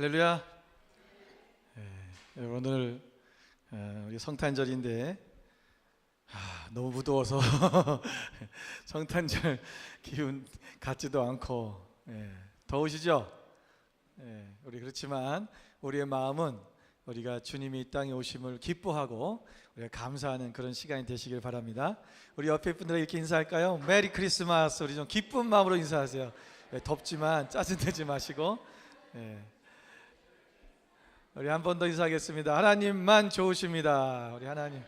할렐루야. 오늘 우리 성탄절인데 너무 무더워서 성탄절 기운 같지도 않고 더우시죠? 우리 그렇지만 우리의 마음은 우리가 주님이 이 땅에 오심을 기뻐하고 우리가 감사하는 그런 시간이 되시길 바랍니다. 우리 옆에 분들에게 이렇게 인사할까요? 메리 크리스마스. 우리 좀 기쁜 마음으로 인사하세요. 덥지만 짜증내지 마시고. 우리 한 번 더 인사하겠습니다. 하나님만 좋으십니다. 우리 하나님.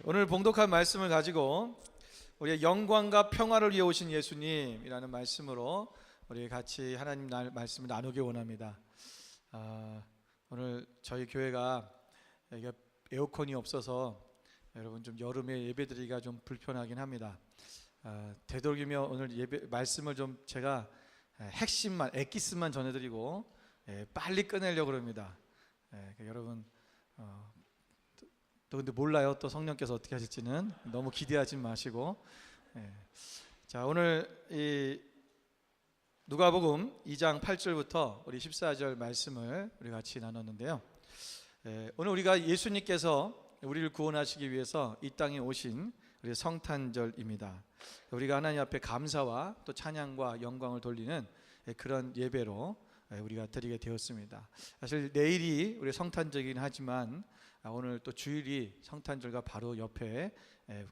오늘 봉독한 말씀을 가지고 우리의 영광과 평화를 위해 오신 예수님이라는 말씀으로 우리 같이 하나님 말씀을 나누기 원합니다. 오늘 저희 교회가 에어컨이 없어서 여러분 좀 여름에 예배드리기가 좀 불편하긴 합니다. 되도록이면 오늘 예배 말씀을 좀 제가 핵심만 엑기스만 전해드리고 빨리 끝내려고 합니다. 여러분 또 근데 몰라요. 또 성령께서 어떻게 하실지는 너무 기대하지 마시고. 자, 오늘 이 누가복음 2장 8절부터 우리 14절 말씀을 우리 같이 나눴는데요. 오늘 우리가 예수님께서 우리를 구원하시기 위해서 이 땅에 오신 우리 성탄절입니다. 우리가 하나님 앞에 감사와 또 찬양과 영광을 돌리는 그런 예배로 우리가 드리게 되었습니다. 사실 내일이 우리 성탄절이긴 하지만 오늘 또 주일이 성탄절과 바로 옆에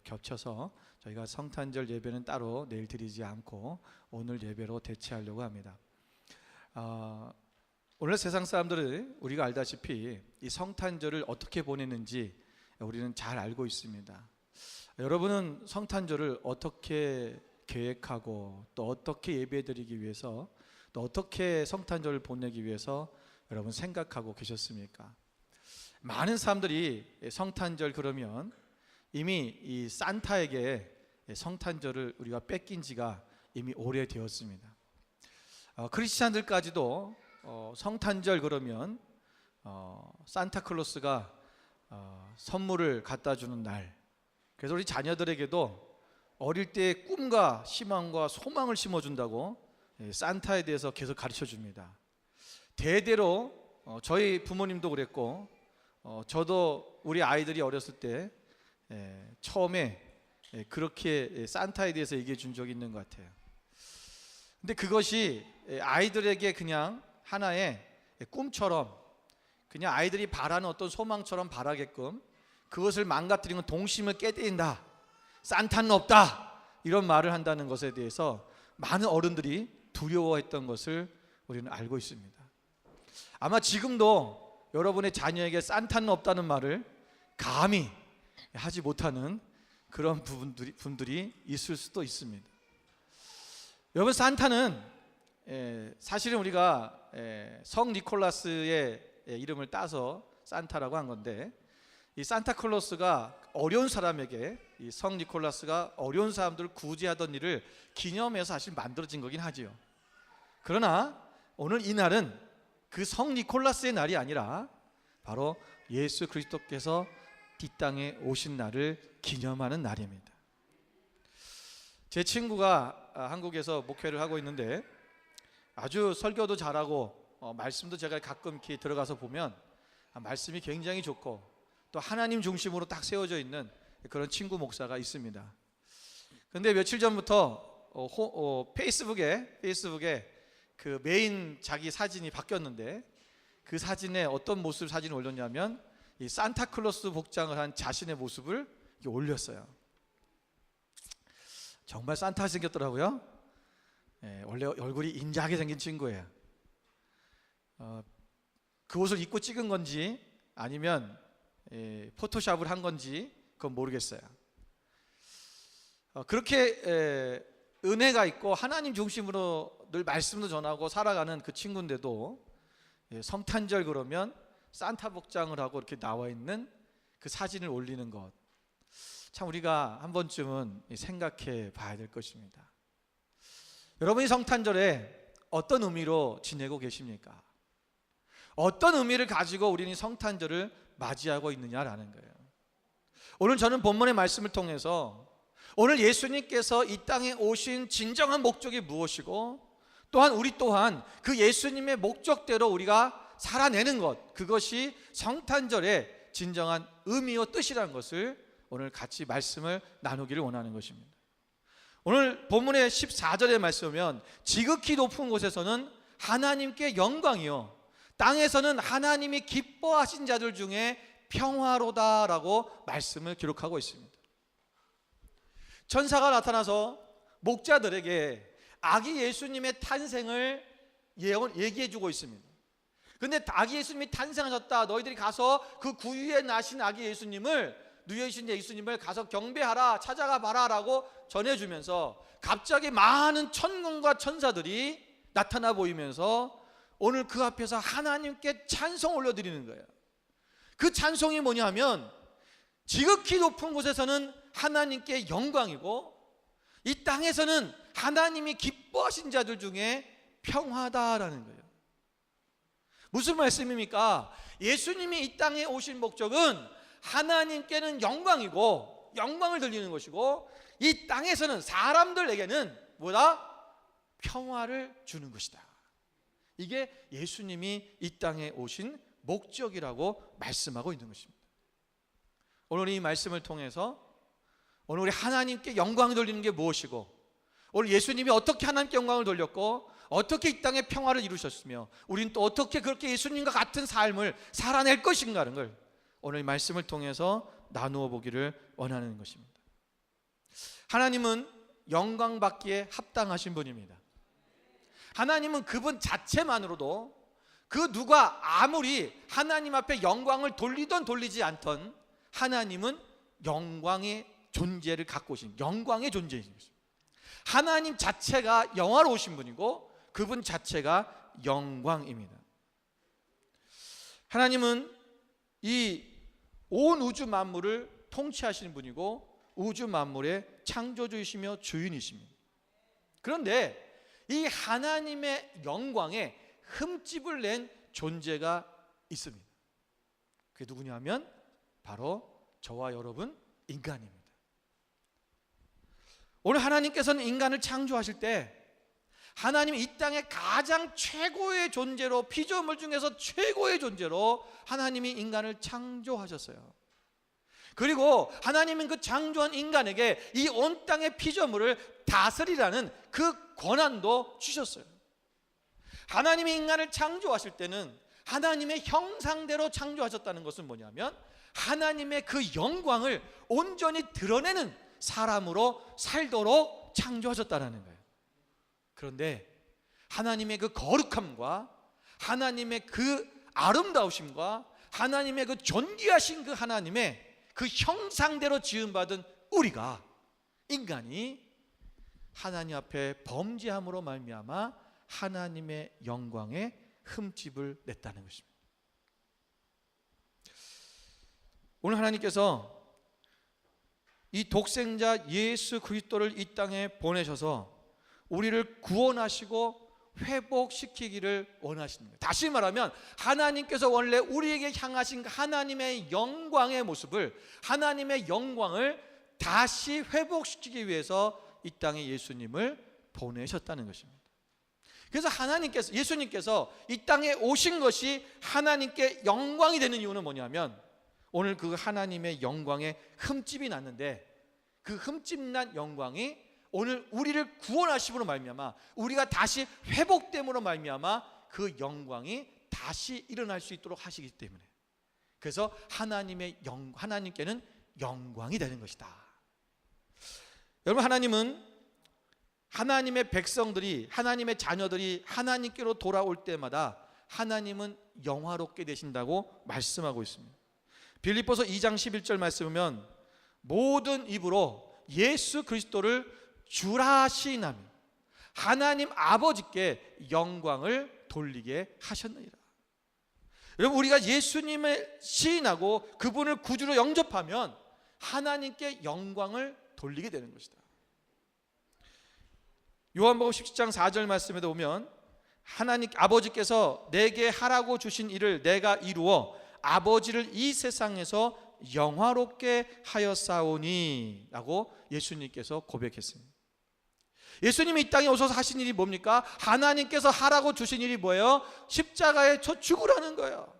겹쳐서 저희가 성탄절 예배는 따로 내일 드리지 않고 오늘 예배로 대체하려고 합니다. 오늘 세상 사람들은 우리가 알다시피 이 성탄절을 어떻게 보내는지 우리는 잘 알고 있습니다. 여러분은 성탄절을 어떻게 계획하고 또 어떻게 예배드리기 위해서 또 어떻게 성탄절을 보내기 위해서 여러분 생각하고 계셨습니까? 많은 사람들이 성탄절 그러면 이미 이 산타에게 성탄절을 우리가 뺏긴 지가 이미 오래되었습니다. 크리스찬들까지도 성탄절 그러면 산타클로스가 선물을 갖다 주는 날. 그래서 우리 자녀들에게도 어릴 때 꿈과 희망과 소망을 심어준다고 산타에 대해서 계속 가르쳐 줍니다. 대대로 저희 부모님도 그랬고 저도 우리 아이들이 어렸을 때 처음에 그렇게 산타에 대해서 얘기해 준 적이 있는 것 같아요. 근데 그것이 아이들에게 그냥 하나의 꿈처럼 그냥 아이들이 바라는 어떤 소망처럼 바라게끔 그것을 망가뜨리는 동심을 깨뜨린다, 산타는 없다, 이런 말을 한다는 것에 대해서 많은 어른들이 두려워했던 것을 우리는 알고 있습니다. 아마 지금도 여러분의 자녀에게 산타는 없다는 말을 감히 하지 못하는 그런 분들이 있을 수도 있습니다. 여러분, 산타는 사실은 우리가 성 니콜라스의 이름을 따서 산타라고 한 건데, 이 산타클로스가 어려운 사람에게, 이 성 니콜라스가 어려운 사람들을 구제하던 일을 기념해서 사실 만들어진 거긴 하지요. 그러나 오늘 이 날은 그 성 니콜라스의 날이 아니라 바로 예수 그리스도께서 이 땅에 오신 날을 기념하는 날입니다. 제 친구가 한국에서 목회를 하고 있는데 아주 설교도 잘하고 말씀도 제가 가끔 이렇게 들어가서 보면 말씀이 굉장히 좋고 또 하나님 중심으로 딱 세워져 있는 그런 친구 목사가 있습니다. 그런데 며칠 전부터 페이스북에 그 메인 자기 사진이 바뀌었는데 그 사진에 어떤 모습 사진을 올렸냐면 이 산타클로스 복장을 한 자신의 모습을 올렸어요. 정말 산타 생겼더라고요. 원래 얼굴이 인자하게 생긴 친구예요. 그 옷을 입고 찍은 건지 아니면 포토샵을 한 건지 그건 모르겠어요. 그렇게 은혜가 있고 하나님 중심으로 늘 말씀도 전하고 살아가는 그 친구인데도 성탄절 그러면 산타 복장을 하고 이렇게 나와 있는 그 사진을 올리는 것, 참 우리가 한 번쯤은 생각해 봐야 될 것입니다. 여러분이 성탄절에 어떤 의미로 지내고 계십니까? 어떤 의미를 가지고 우리는 성탄절을 맞이하고 있느냐라는 거예요. 오늘 저는 본문의 말씀을 통해서 오늘 예수님께서 이 땅에 오신 진정한 목적이 무엇이고 또한 우리 또한 그 예수님의 목적대로 우리가 살아내는 것, 그것이 성탄절의 진정한 의미와 뜻이라는 것을 오늘 같이 말씀을 나누기를 원하는 것입니다. 오늘 본문의 14절의 말씀 보면 지극히 높은 곳에서는 하나님께 영광이요 땅에서는 하나님이 기뻐하신 자들 중에 평화로다라고 말씀을 기록하고 있습니다. 천사가 나타나서 목자들에게 아기 예수님의 탄생을 얘기해 주고 있습니다. 그런데 아기 예수님이 탄생하셨다, 너희들이 가서 그 구유에 나신 아기 예수님을, 누이신 예수님을 가서 경배하라, 찾아가 봐라 라고 전해주면서 갑자기 많은 천군과 천사들이 나타나 보이면서 오늘 그 앞에서 하나님께 찬송 올려드리는 거예요. 그 찬송이 뭐냐면 지극히 높은 곳에서는 하나님께 영광이고 이 땅에서는 하나님이 기뻐하신 자들 중에 평화다라는 거예요. 무슨 말씀입니까? 예수님이 이 땅에 오신 목적은 하나님께는 영광이고 영광을 돌리는 것이고 이 땅에서는 사람들에게는 뭐다? 평화를 주는 것이다. 이게 예수님이 이 땅에 오신 목적이라고 말씀하고 있는 것입니다. 오늘 이 말씀을 통해서 오늘 우리 하나님께 영광을 돌리는 게 무엇이고 오늘 예수님이 어떻게 하나님께 영광을 돌렸고 어떻게 이 땅에 평화를 이루셨으며 우리는 또 어떻게 그렇게 예수님과 같은 삶을 살아낼 것인가라는 걸 오늘 이 말씀을 통해서 나누어 보기를 원하는 것입니다. 하나님은 영광 받기에 합당하신 분입니다. 하나님은 그분 자체만으로도 그 누가 아무리 하나님 앞에 영광을 돌리던 돌리지 않던 하나님은 영광의 존재를 갖고 오신 영광의 존재이신 것입니다. 하나님 자체가 영화로우신 분이고 그분 자체가 영광입니다. 하나님은 이 온 우주 만물을 통치하시는 분이고 우주 만물의 창조주이시며 주인이십니다. 그런데 이 하나님의 영광에 흠집을 낸 존재가 있습니다. 그게 누구냐면 바로 저와 여러분 인간입니다. 오늘 하나님께서는 인간을 창조하실 때 하나님이 이 땅에 가장 최고의 존재로, 피조물 중에서 최고의 존재로 하나님이 인간을 창조하셨어요. 그리고 하나님은 그 창조한 인간에게 이 온 땅의 피조물을 다스리라는 그 권한도 주셨어요. 하나님이 인간을 창조하실 때는 하나님의 형상대로 창조하셨다는 것은 뭐냐면 하나님의 그 영광을 온전히 드러내는 사람으로 살도록 창조하셨다는 거예요. 그런데 하나님의 그 거룩함과 하나님의 그 아름다우심과 하나님의 그 존귀하신 그 하나님의 그 형상대로 지음받은 우리가, 인간이 하나님 앞에 범죄함으로 말미암아 하나님의 영광에 흠집을 냈다는 것입니다. 오늘 하나님께서 이 독생자 예수 그리스도를 이 땅에 보내셔서 우리를 구원하시고 회복시키기를 원하시는 거예요. 다시 말하면 하나님께서 원래 우리에게 향하신 하나님의 영광의 모습을, 하나님의 영광을 다시 회복시키기 위해서 이 땅에 예수님을 보내셨다는 것입니다. 그래서 하나님께서, 예수님께서 이 땅에 오신 것이 하나님께 영광이 되는 이유는 뭐냐면 오늘 그 하나님의 영광에 흠집이 났는데 그 흠집난 영광이 오늘 우리를 구원하심으로 말미암아 우리가 다시 회복됨으로 말미암아 그 영광이 다시 일어날 수 있도록 하시기 때문에, 그래서 하나님께는 영광이 되는 것이다. 여러분, 하나님은 하나님의 백성들이, 하나님의 자녀들이 하나님께로 돌아올 때마다 하나님은 영화롭게 되신다고 말씀하고 있습니다. 빌립보서 2장 11절 말씀 보면 모든 입으로 예수 그리스도를 주라 시인하며 하나님 아버지께 영광을 돌리게 하셨느니라. 여러분, 우리가 예수님을 시인하고 그분을 구주로 영접하면 하나님께 영광을 돌리게 되는 것이다. 요한복음 17장 4절 말씀에도 보면 하나님 아버지께서 내게 하라고 주신 일을 내가 이루어 아버지를 이 세상에서 영화롭게 하였사오니 라고 예수님께서 고백했습니다. 예수님이 이 땅에 오셔서 하신 일이 뭡니까? 하나님께서 하라고 주신 일이 뭐예요? 십자가에 저 죽으라는 거예요.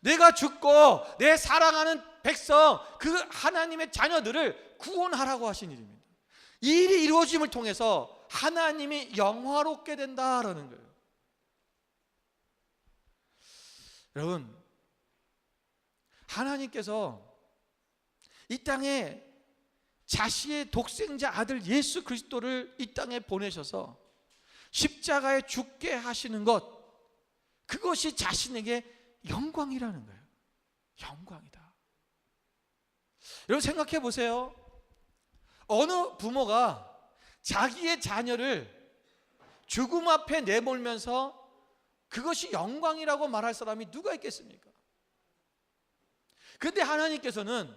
내가 죽고 내 사랑하는 백성, 그 하나님의 자녀들을 구원하라고 하신 일입니다. 이 일이 이루어짐을 통해서 하나님이 영화롭게 된다라는 거예요. 여러분, 하나님께서 이 땅에 자신의 독생자 아들 예수 그리스도를 이 땅에 보내셔서 십자가에 죽게 하시는 것, 그것이 자신에게 영광이라는 거예요. 영광이다. 여러분 생각해 보세요. 어느 부모가 자기의 자녀를 죽음 앞에 내몰면서 그것이 영광이라고 말할 사람이 누가 있겠습니까? 그런데 하나님께서는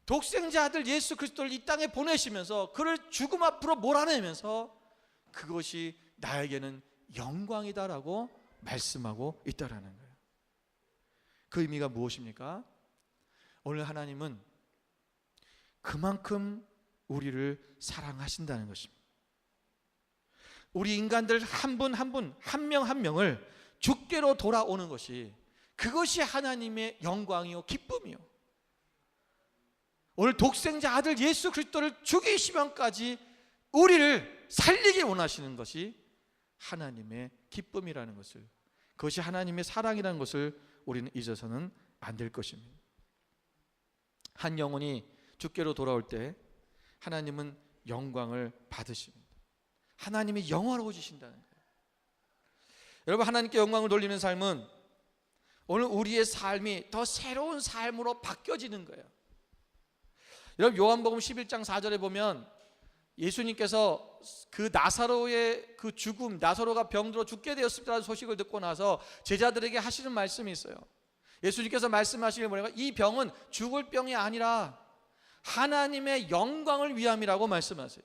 독생자 아들 예수 그리스도를 이 땅에 보내시면서 그를 죽음 앞으로 몰아내면서 그것이 나에게는 영광이다라고 말씀하고 있다라는 거예요. 그 의미가 무엇입니까? 오늘 하나님은 그만큼 우리를 사랑하신다는 것입니다. 우리 인간들 한 분 한 분, 한 명 한 명을 주께로 돌아오는 것이, 그것이 하나님의 영광이요 기쁨이요. 오늘 독생자 아들 예수 그리스도를 죽이시면까지 우리를 살리기 원하시는 것이 하나님의 기쁨이라는 것을, 그것이 하나님의 사랑이라는 것을 우리는 잊어서는 안 될 것입니다. 한 영혼이 주께로 돌아올 때 하나님은 영광을 받으십니다. 하나님이 영화로워지신다는 거예요. 여러분, 하나님께 영광을 돌리는 삶은 오늘 우리의 삶이 더 새로운 삶으로 바뀌어지는 거예요. 여러분, 요한복음 11장 4절에 보면 예수님께서 그 나사로의 그 죽음, 나사로가 병들어 죽게 되었습니다라는 소식을 듣고 나서 제자들에게 하시는 말씀이 있어요. 예수님께서 말씀하시길 뭐냐면, 이 병은 죽을 병이 아니라 하나님의 영광을 위함이라고 말씀하세요.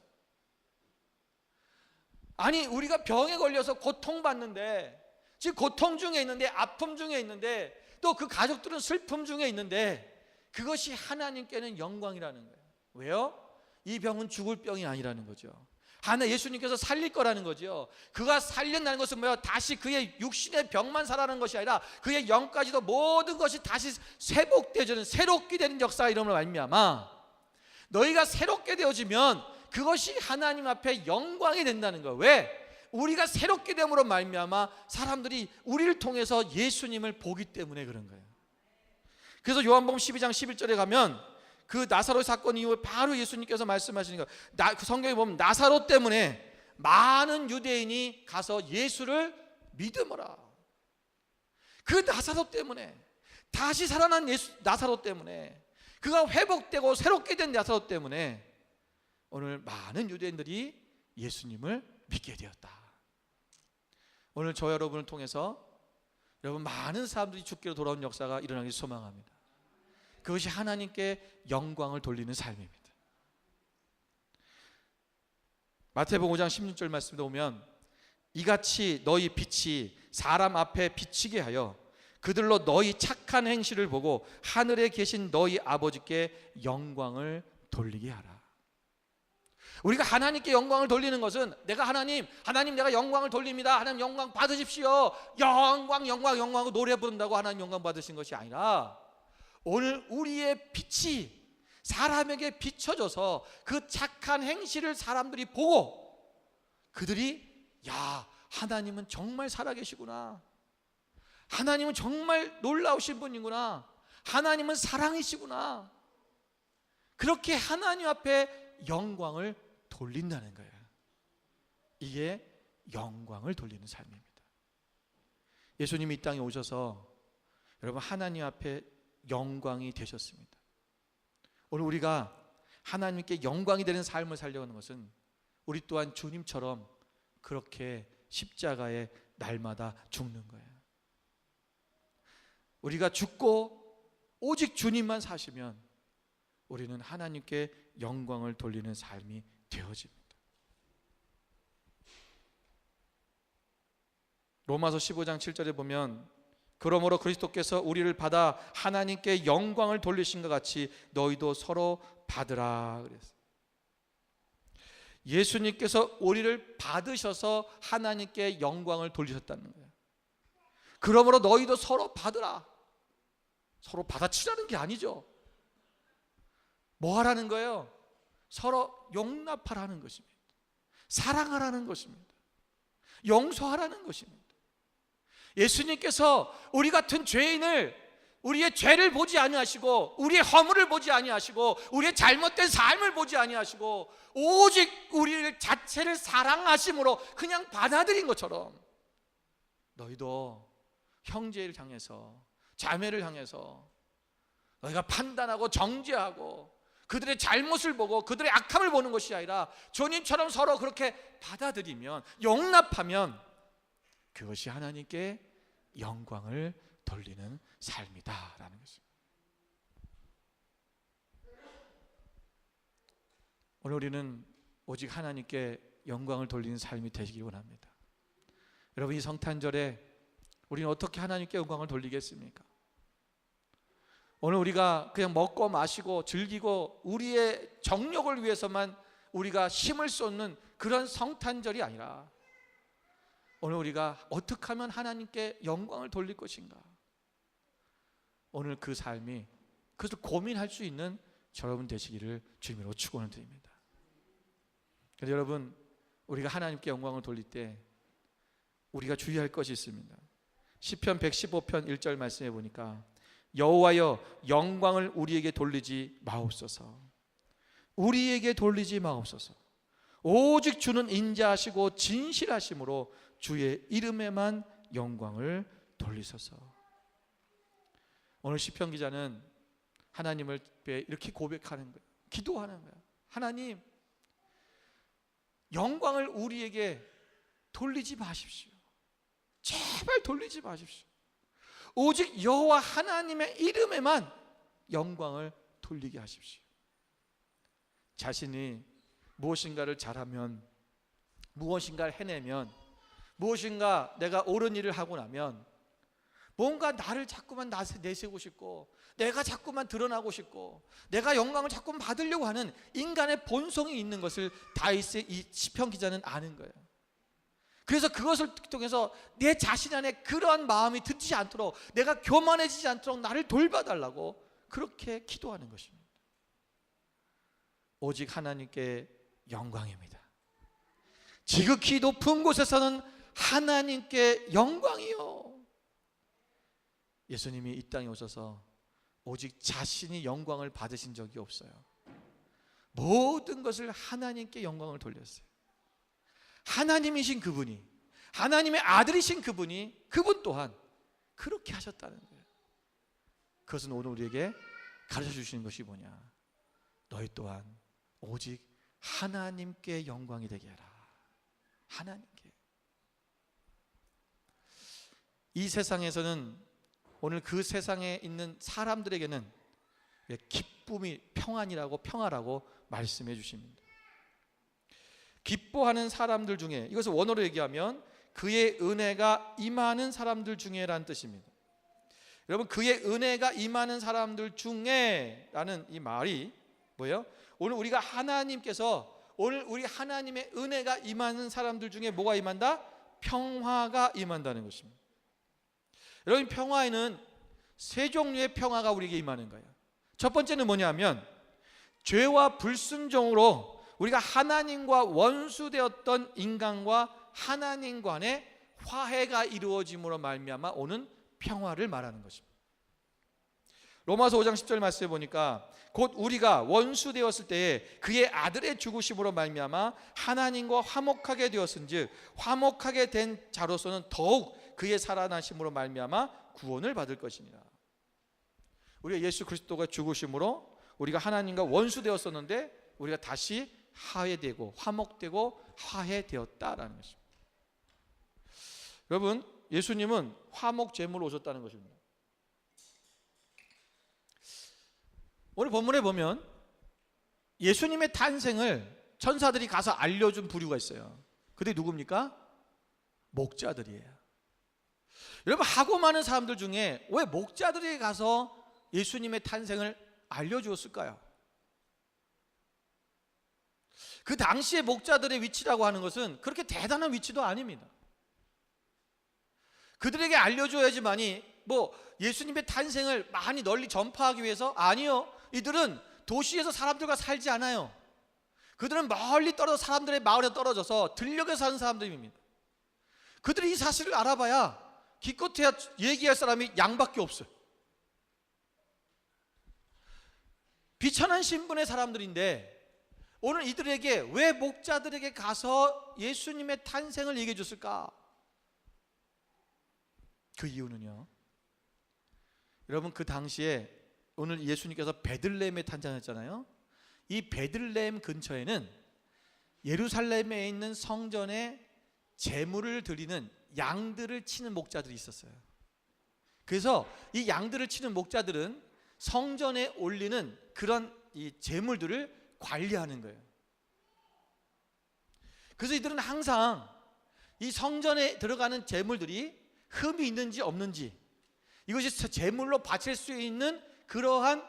아니, 우리가 병에 걸려서 고통받는데, 지금 고통 중에 있는데, 아픔 중에 있는데, 또 그 가족들은 슬픔 중에 있는데, 그것이 하나님께는 영광이라는 거예요. 왜요? 이 병은 죽을 병이 아니라는 거죠. 예수님께서 살릴 거라는 거죠. 그가 살린다는 것은 뭐예요? 다시 그의 육신의 병만 살아나는 것이 아니라 그의 영까지도 모든 것이 다시 회복되어지는, 새롭게 되는 역사가 이름으로 말미암아 너희가 새롭게 되어지면 그것이 하나님 앞에 영광이 된다는 거예요. 왜? 우리가 새롭게 됨으로 말미암아 사람들이 우리를 통해서 예수님을 보기 때문에 그런 거예요. 그래서 요한복음 12장 11절에 가면 그 나사로 사건 이후에 바로 예수님께서 말씀하시는 거예요. 그 성경에 보면 나사로 때문에 많은 유대인이 가서 예수를 믿음어라. 그 나사로 때문에, 다시 살아난 나사로 때문에, 그가 회복되고 새롭게 된 나사로 때문에 오늘 많은 유대인들이 예수님을 믿게 되었다. 오늘 저 여러분을 통해서 여러분 많은 사람들이 주께로 돌아온 역사가 일어나길 소망합니다. 그것이 하나님께 영광을 돌리는 삶입니다. 마태복음 5장 16절 말씀에 보면, 이같이 너희 빛이 사람 앞에 비치게 하여 그들로 너희 착한 행실을 보고 하늘에 계신 너희 아버지께 영광을 돌리게 하라. 우리가 하나님께 영광을 돌리는 것은, 내가 하나님 내가 영광을 돌립니다, 하나님 영광 받으십시오, 영광 하고 노래 부른다고 하나님 영광 받으신 것이 아니라, 오늘 우리의 빛이 사람에게 비춰져서 그 착한 행실을 사람들이 보고 그들이, 야, 하나님은 정말 살아계시구나, 하나님은 정말 놀라우신 분이구나, 하나님은 사랑이시구나, 그렇게 하나님 앞에 영광을 돌린다는 거예요. 이게 영광을 돌리는 삶입니다. 예수님이 이 땅에 오셔서 여러분 하나님 앞에 영광이 되셨습니다. 오늘 우리가 하나님께 영광이 되는 삶을 살려는 것은 우리 또한 주님처럼 그렇게 십자가에 날마다 죽는 거예요. 우리가 죽고 오직 주님만 사시면 우리는 하나님께 영광을 돌리는 삶이 되어집니다. 로마서 15장 7절에 보면, 그러므로 그리스도께서 우리를 받아 하나님께 영광을 돌리신 것 같이 너희도 서로 받으라 그랬어요. 예수님께서 우리를 받으셔서 하나님께 영광을 돌리셨다는 거예요. 그러므로 너희도 서로 받으라. 서로 받아치라는 게 아니죠. 뭐 하라는 거예요? 서로 용납하라는 것입니다. 사랑하라는 것입니다. 용서하라는 것입니다. 예수님께서 우리 같은 죄인을, 우리의 죄를 보지 아니하시고, 우리의 허물을 보지 아니하시고, 우리의 잘못된 삶을 보지 아니하시고, 오직 우리를 자체를 사랑하심으로 그냥 받아들인 것처럼 너희도 형제를 향해서, 자매를 향해서 너희가 판단하고 정죄하고 그들의 잘못을 보고 그들의 악함을 보는 것이 아니라 주님처럼 서로 그렇게 받아들이면, 용납하면 그것이 하나님께 영광을 돌리는 삶이다라는 것입니다. 오늘 우리는 오직 하나님께 영광을 돌리는 삶이 되시길 원합니다. 여러분, 이 성탄절에 우리는 어떻게 하나님께 영광을 돌리겠습니까? 오늘 우리가 그냥 먹고 마시고 즐기고 우리의 정욕을 위해서만 우리가 힘을 쏟는 그런 성탄절이 아니라, 오늘 우리가 어떻게 하면 하나님께 영광을 돌릴 것인가, 오늘 그 삶이, 그것을 고민할 수 있는 여러분 되시기를 주님으로 축원을 드립니다. 그래서 여러분, 우리가 하나님께 영광을 돌릴 때 우리가 주의할 것이 있습니다. 시편 115편 1절 말씀해 보니까, 여호와여 영광을 우리에게 돌리지 마옵소서. 우리에게 돌리지 마옵소서. 오직 주는 인자하시고 진실하심으로 주의 이름에만 영광을 돌리소서. 오늘 시편 기자는 하나님을 이렇게 고백하는 거예요. 기도하는 거예요. 하나님, 영광을 우리에게 돌리지 마십시오. 제발 돌리지 마십시오. 오직 여호와 하나님의 이름에만 영광을 돌리게 하십시오. 자신이 무엇인가를 잘하면, 무엇인가를 해내면, 무엇인가 내가 옳은 일을 하고 나면 뭔가 나를 자꾸만 내세우고 싶고, 내가 자꾸만 드러나고 싶고, 내가 영광을 자꾸만 받으려고 하는 인간의 본성이 있는 것을 다윗의 이 시편 기자는 아는 거예요. 그래서 그것을 통해서 내 자신 안에 그러한 마음이 들지 않도록, 내가 교만해지지 않도록 나를 돌봐달라고 그렇게 기도하는 것입니다. 오직 하나님께 영광입니다. 지극히 높은 곳에서는 하나님께 영광이요. 예수님이 이 땅에 오셔서 오직 자신이 영광을 받으신 적이 없어요. 모든 것을 하나님께 영광을 돌렸어요. 하나님이신 그분이, 하나님의 아들이신 그분이, 그분 또한 그렇게 하셨다는 거예요. 그것은 오늘 우리에게 가르쳐 주시는 것이 뭐냐, 너희 또한 오직 하나님께 영광이 되게 해라. 하나님께. 이 세상에서는, 오늘 그 세상에 있는 사람들에게는 기쁨이 평화라고 말씀해 주십니다. 기뻐하는 사람들 중에, 이것을 원어로 얘기하면 그의 은혜가 임하는 사람들 중에라는 뜻입니다. 여러분, 그의 은혜가 임하는 사람들 중에 라는 이 말이 뭐예요? 오늘 우리가 하나님께서, 오늘 우리 하나님의 은혜가 임하는 사람들 중에 뭐가 임한다? 평화가 임한다는 것입니다. 여러분, 평화에는 세 종류의 평화가 우리에게 임하는 거예요. 첫 번째는 뭐냐면, 죄와 불순종으로 우리가 하나님과 원수되었던 인간과 하나님 간의 화해가 이루어짐으로 말미암아 오는 평화를 말하는 것입니다. 로마서 5장 10절 말씀해 보니까, 곧 우리가 원수되었을 때에 그의 아들의 죽으심으로 말미암아 하나님과 화목하게 되었은즉 화목하게 된 자로서는 더욱 그의 살아나심으로 말미암아 구원을 받을 것이니라. 우리가 예수 그리스도가 죽으심으로 우리가 하나님과 원수되었었는데 우리가 다시 화해되고 화목되고 화해되었다라는 것입니다. 여러분, 예수님은 화목 제물로 오셨다는 것입니다. 오늘 본문에 보면 예수님의 탄생을 천사들이 가서 알려준 부류가 있어요. 그들이 누굽니까? 목자들이에요. 여러분, 하고 많은 사람들 중에 왜 목자들이 가서 예수님의 탄생을 알려주었을까요? 그 당시의 목자들의 위치라고 하는 것은 그렇게 대단한 위치도 아닙니다. 그들에게 알려줘야지만이 예수님의 탄생을 많이 널리 전파하기 위해서? 아니요. 이들은 도시에서 사람들과 살지 않아요. 그들은 멀리 떨어져 사람들의 마을에 떨어져서 들녘에 사는 사람들입니다. 그들이 이 사실을 알아봐야 기껏해야 얘기할 사람이 양밖에 없어요. 비천한 신분의 사람들인데 오늘 이들에게 왜 목자들에게 가서 예수님의 탄생을 얘기해 줬을까? 그 이유는요, 여러분, 그 당시에 오늘 예수님께서 베들레헴에 탄생했잖아요. 이 베들레헴 근처에는 예루살렘에 있는 성전에 제물을 드리는 양들을 치는 목자들이 있었어요. 그래서 이 양들을 치는 목자들은 성전에 올리는 그런 이 제물들을 관리하는 거예요. 그래서 이들은 항상 이 성전에 들어가는 제물들이 흠이 있는지 없는지, 이것이 제물로 바칠 수 있는 그러한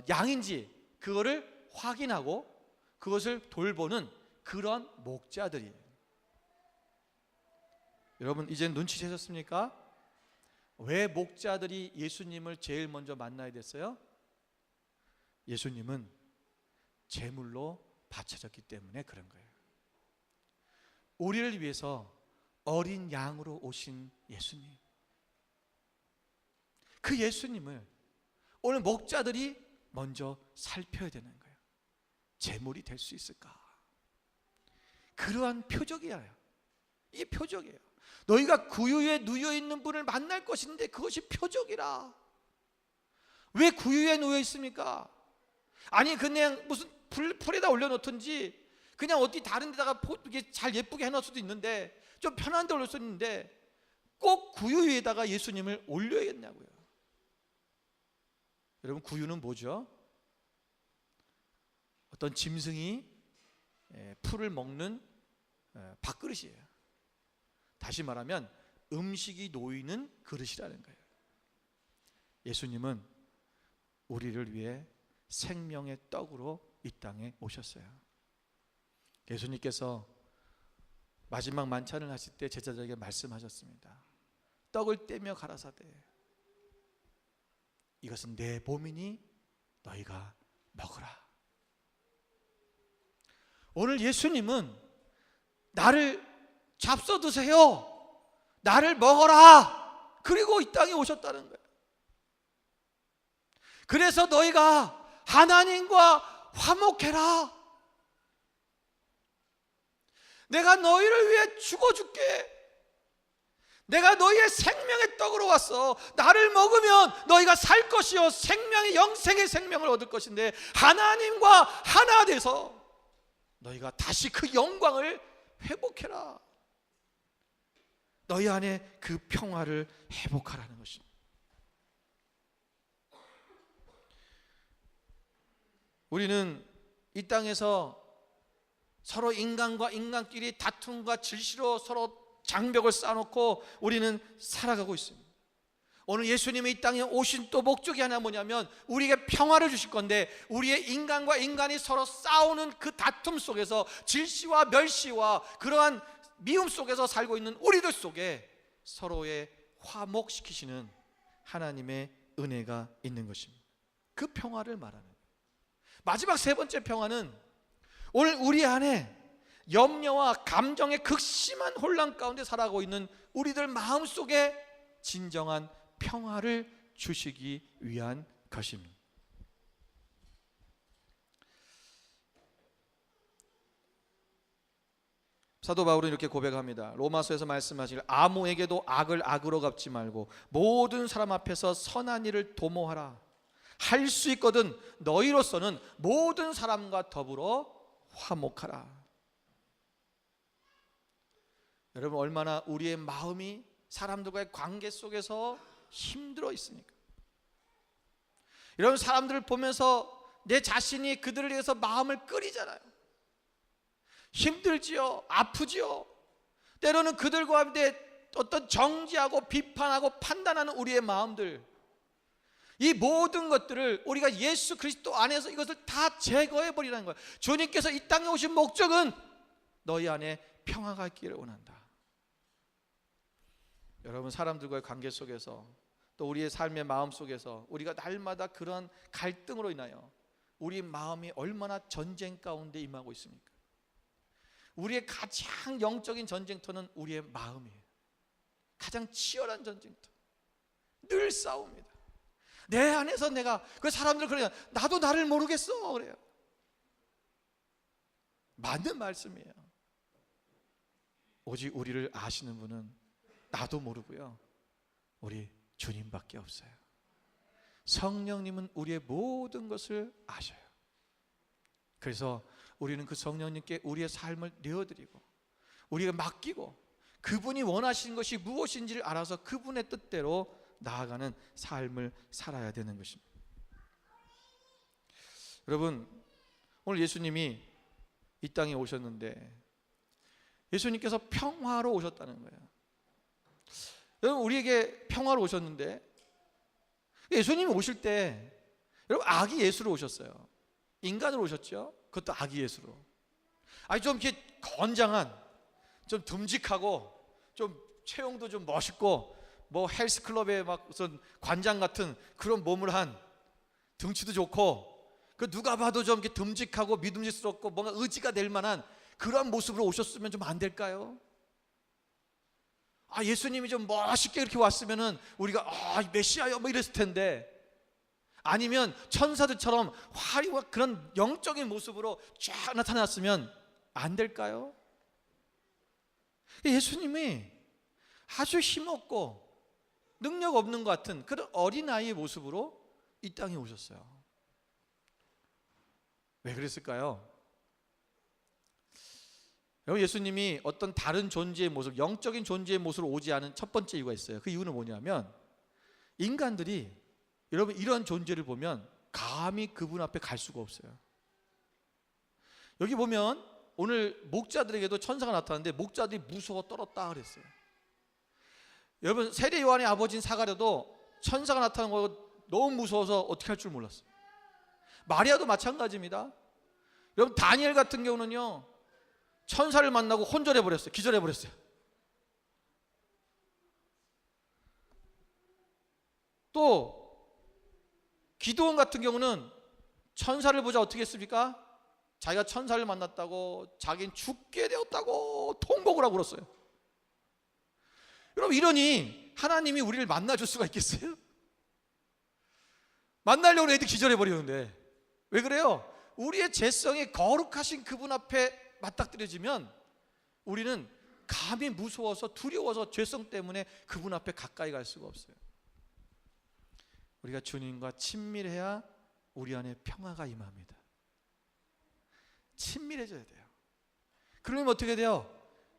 양인지 그거를 확인하고 그것을 돌보는 그런 목자들이에요. 여러분, 이제 눈치채셨습니까? 왜 목자들이 예수님을 제일 먼저 만나야 됐어요? 예수님은 제물로 바쳐졌기 때문에 그런 거예요. 우리를 위해서 어린 양으로 오신 예수님, 그 예수님을 오늘 목자들이 먼저 살펴야 되는 거예요. 제물이 될 수 있을까? 그러한 표적이에요. 이게 표적이에요. 너희가 구유에 누워 있는 분을 만날 것인데 그것이 표적이라. 왜 구유에 누워 있습니까? 아니 그냥 무슨 풀에다 올려놓든지 그냥 어디 다른 데다가 잘 예쁘게 해놓을 수도 있는데, 좀 편한 데 올릴 수 있는데 꼭 구유 위에다가 예수님을 올려야겠냐고요. 여러분, 구유는 뭐죠? 어떤 짐승이 풀을 먹는 밥그릇이에요. 다시 말하면 음식이 놓이는 그릇이라는 거예요. 예수님은 우리를 위해 생명의 떡으로 이 땅에 오셨어요. 예수님께서 마지막 만찬을 하실 때 제자들에게 말씀하셨습니다. 떡을 떼며 가라사대, 이것은 내 몸이니 너희가 먹으라. 오늘 예수님은 나를 잡숴 드세요, 나를 먹어라, 그리고 이 땅에 오셨다는 거예요. 그래서 너희가 하나님과 화목해라. 내가 너희를 위해 죽어줄게. 내가 너희의 생명의 떡으로 왔어. 나를 먹으면 너희가 살 것이요 생명의 영생의 생명을 얻을 것인데, 하나님과 하나 돼서 너희가 다시 그 영광을 회복해라. 너희 안에 그 평화를 회복하라는 것입니다. 우리는 이 땅에서 서로 인간과 인간끼리 다툼과 질시로 서로 장벽을 쌓아놓고 우리는 살아가고 있습니다. 오늘 예수님이 이 땅에 오신 또 목적이 하나 뭐냐면 우리에게 평화를 주실 건데, 우리의 인간과 인간이 서로 싸우는 그 다툼 속에서 질시와 멸시와 그러한 미움 속에서 살고 있는 우리들 속에 서로의 화목시키시는 하나님의 은혜가 있는 것입니다. 그 평화를 말하는 거예요. 마지막 세 번째 평화는 오늘 우리 안에 염려와 감정의 극심한 혼란 가운데 살아가고 있는 우리들 마음속에 진정한 평화를 주시기 위한 것입니다. 사도 바울은 이렇게 고백합니다. 로마서에서 말씀하실 아무에게도 악을 악으로 갚지 말고 모든 사람 앞에서 선한 일을 도모하라. 할 수 있거든 너희로서는 모든 사람과 더불어 화목하라. 여러분, 얼마나 우리의 마음이 사람들과의 관계 속에서 힘들어 있습니까? 이런 사람들을 보면서 내 자신이 그들을 위해서 마음을 끓이잖아요. 힘들지요, 아프지요. 때로는 그들과 함께 어떤 정지하고 비판하고 판단하는 우리의 마음들, 이 모든 것들을 우리가 예수 그리스도 안에서 이것을 다 제거해 버리라는 거예요. 주님께서 이 땅에 오신 목적은 너희 안에 평화가 있기를 원한다. 여러분, 사람들과의 관계 속에서 또 우리의 삶의 마음 속에서 우리가 날마다 그런 갈등으로 인하여 우리 마음이 얼마나 전쟁 가운데 임하고 있습니까? 우리의 가장 영적인 전쟁터는 우리의 마음이에요. 가장 치열한 전쟁터. 늘 싸웁니다. 내 안에서 내가, 그 사람들 그래요. 나도 나를 모르겠어 그래요. 맞는 말씀이에요. 오직 우리를 아시는 분은 나도 모르고요, 우리 주님밖에 없어요. 성령님은 우리의 모든 것을 아셔요. 그래서 우리는 그 성령님께 우리의 삶을 내어드리고 우리가 맡기고 그분이 원하시는 것이 무엇인지를 알아서 그분의 뜻대로 나아가는 삶을 살아야 되는 것입니다. 여러분, 오늘 예수님이 이 땅에 오셨는데 예수님께서 평화로 오셨다는 거예요. 여러분, 우리에게 평화로 오셨는데 예수님이 오실 때 여러분 아기 예수로 오셨어요. 인간으로 오셨죠. 그것도 아기 예수로. 아니 좀 이렇게 건장한, 좀 듬직하고 좀 체형도 좀 멋있고 뭐 헬스클럽에 막 무슨 관장 같은 그런 몸을 한, 등치도 좋고 그 누가 봐도 좀 이렇게 듬직하고 믿음직스럽고 뭔가 의지가 될 만한 그런 모습으로 오셨으면 좀 안 될까요? 아, 예수님이 좀 멋있게 이렇게 왔으면은 우리가 메시아요 뭐 이랬을 텐데, 아니면 천사들처럼 화려한 그런 영적인 모습으로 쫙 나타났으면 안 될까요? 예수님이 아주 힘없고 능력 없는 것 같은 그런 어린아이의 모습으로 이 땅에 오셨어요. 왜 그랬을까요? 여러분, 예수님이 어떤 다른 존재의 모습, 영적인 존재의 모습으로 오지 않은 첫 번째 이유가 있어요. 그 이유는 뭐냐면 인간들이 여러분 이런 존재를 보면 감히 그분 앞에 갈 수가 없어요. 여기 보면 오늘 목자들에게도 천사가 나타났는데 목자들이 무서워 떨었다 그랬어요. 여러분, 세례 요한의 아버지인 사가랴도 천사가 나타난 거 너무 무서워서 어떻게 할 줄 몰랐어요. 마리아도 마찬가지입니다. 여러분, 다니엘 같은 경우는요, 천사를 만나고 혼절해 버렸어요. 기절해 버렸어요. 또 기드온 같은 경우는 천사를 보자 어떻게 했습니까? 자기가 천사를 만났다고 자기는 죽게 되었다고 통곡을 하고 울었어요. 여러분, 이러니 하나님이 우리를 만나줄 수가 있겠어요? 만나려고 애들 기절해 버리는데 왜 그래요? 우리의 죄성이 거룩하신 그분 앞에 맞닥뜨려지면 우리는 감히 무서워서 두려워서 죄성 때문에 그분 앞에 가까이 갈 수가 없어요. 우리가 주님과 친밀해야 우리 안에 평화가 임합니다. 친밀해져야 돼요. 그러면 어떻게 돼요?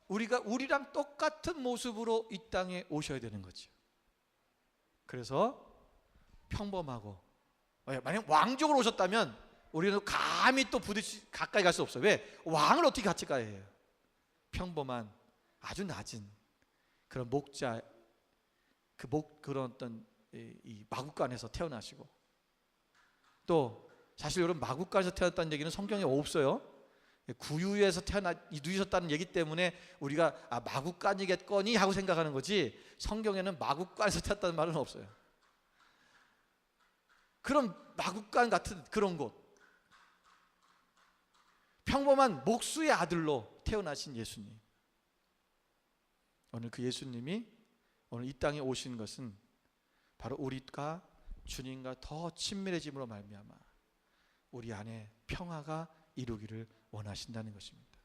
우리가 우리랑 똑같은 모습으로 이 땅에 오셔야 되는 거죠. 그래서 평범하고, 만약 왕족으로 오셨다면 우리는 감히 또 부딪히 가까이 갈 수 없어요. 왜? 왕을 어떻게 같이 가야 해요? 평범한 아주 낮은 그런 목자, 그런 어떤 이 마구간에서 태어나시고, 또 사실 여러분 마구간에서 태어났다는 얘기는 성경에 없어요. 구유에서 누이셨다는 얘기 때문에 우리가 마구간이겠거니 하고 생각하는 거지, 성경에는 마구간에서 태어났다는 말은 없어요. 그런 마구간 같은 그런 곳, 평범한 목수의 아들로 태어나신 예수님, 오늘 그 예수님이 오늘 이 땅에 오신 것은 바로 우리가 주님과 더 친밀해짐으로 말미암아 우리 안에 평화가 이루기를 원하신다는 것입니다.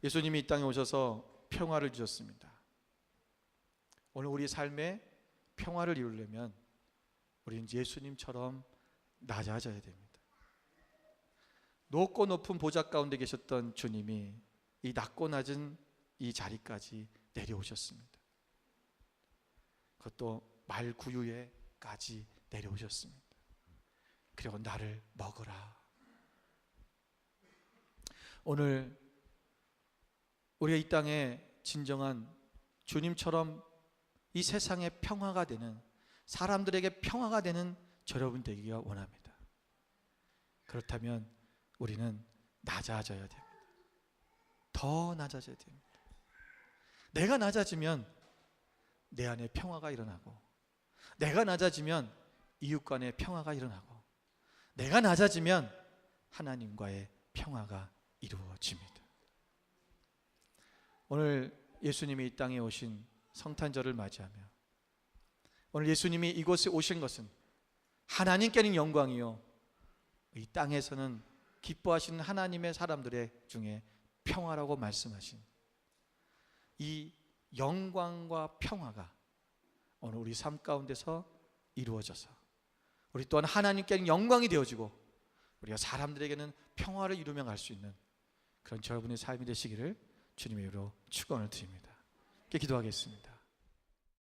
예수님이 이 땅에 오셔서 평화를 주셨습니다. 오늘 우리 삶에 평화를 이루려면 우리는 예수님처럼 낮아져야 됩니다. 높고 높은 보좌 가운데 계셨던 주님이 이 낮고 낮은 이 자리까지 내려오셨습니다. 그것도 말구유에까지 내려오셨습니다. 그리고 나를 먹으라. 오늘 우리가 이 땅에 진정한 주님처럼 이 세상의 평화가 되는, 사람들에게 평화가 되는 저 여러분 되기가 원합니다. 그렇다면 우리는 낮아져야 됩니다. 더 낮아져야 됩니다. 내가 낮아지면 내 안에 평화가 일어나고, 내가 낮아지면 이웃 간의 평화가 일어나고, 내가 낮아지면 하나님과의 평화가 이루어집니다. 오늘 예수님이 이 땅에 오신 성탄절을 맞이하며, 오늘 예수님이 이곳에 오신 것은 하나님께는 영광이요, 이 땅에서는 기뻐하시는 하나님의 사람들의 중에 평화라고 말씀하신 이 영광과 평화가 오늘 우리 삶 가운데서 이루어져서 우리 또한 하나님께는 영광이 되어지고 우리가 사람들에게는 평화를 이루며 갈 수 있는 그런 여러분의 삶이 되시기를 주님의 이름으로 축원을 드립니다. 기도하겠습니다.